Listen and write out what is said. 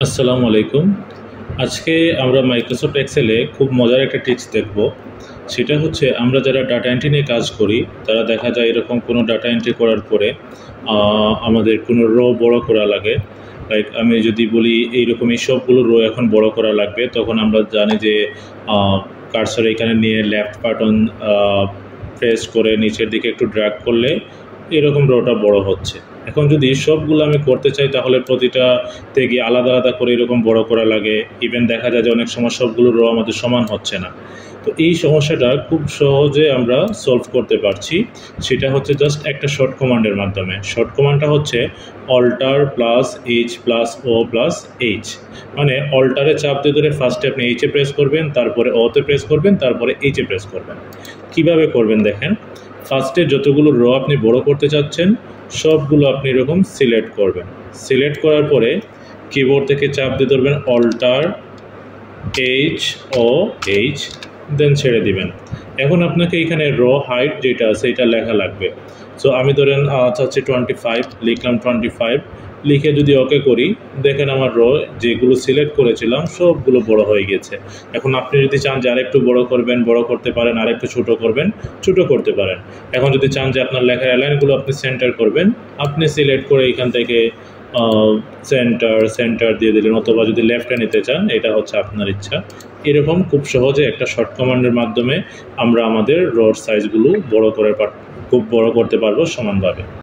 আসসালামু আলাইকুম। আজকে আমরা মাইক্রোসফট এক্সেলে খুব মজার একটা ট্রিক্স দেখব। সেটা হচ্ছে আমরা যারা ডাটা এন্ট্রি নিয়ে কাজ করি, তারা দেখা যায় এরকম কোনো ডাটা এন্ট্রি করার পরে আমাদের কোনো বড় করা লাগে। লাইক আমি যদি বলি এইরকম এই সবগুলো এখন বড় করা লাগবে, তখন আমরা জানি যে কার্সর এখানে নিয়ে লেফট বাটন প্রেস করে নিচের দিকে একটু ড্র্যাগ করলে এরকম রোটা বড় হচ্ছে। এখন যদি সবগুলো আমি করতে চাই তাহলে প্রতিটাতে গিয়ে আলাদা আলাদা করে এরকম বড় করা লাগে। ইভেন দেখা যায় যে অনেক সময় সবগুলো রো আমাদের সমান হচ্ছে না। তো এই সমস্যাটা খুব সহজে আমরা সলভ করতে পারছি। সেটা হচ্ছে জাস্ট একটা শর্ট কমান্ডের মাধ্যমে। শর্ট কমান্ডটা হচ্ছে অল্টার প্লাস এইচ প্লাস ও প্লাস এইচ। মানে অল্টারে চাপ দিয়ে ধরে ফার্স্টে আপনি এইচে প্রেস করবেন, তারপরে ওতে প্রেস করবেন, তারপরে এইচে প্রেস করবেন। কিভাবে করবেন দেখেন। ফার্স্টে যতগুলো রো আপনি বড় করতে চাচ্ছেন সবগুলো আপনি এরকম সিলেক্ট করবেন। সিলেক্ট করার পরে কিবোর্ড থেকে চাপ দিয়ে ধরবেন অল্টার এইচ ও এইচ, দেন ছেড়ে দিবেন। এখন আপনাকে এখানে র হাইট যেটা আছে এটা লেখা লাগবে। সো আমি ধরেন চাচ্ছি 25, লিখলাম 25, লিখে যদি ওকে করি, দেখেন আমার র যেগুলো সিলেক্ট করেছিলাম সবগুলো বড় হয়ে গেছে। এখন আপনি যদি চান যে আরেকটু বড় করবেন, বড় করতে পারেন, আরেকটু ছোট করবেন, ছোট করতে পারেন। এখন যদি চান যে আপনার লেখার অ্যালাইনগুলো আপনি সেন্টার করবেন, আপনি সিলেক্ট করে এখান থেকে সেন্টার দিয়ে দিলেন, অথবা যদি লেফটে নিতে চান এটা হচ্ছে আপনার ইচ্ছা। এরকম খুব সহজে একটা শর্ট কমান্ডের মাধ্যমে আমরা আমাদের রড সাইজগুলো খুব বড় করতে পারবো সমানভাবে।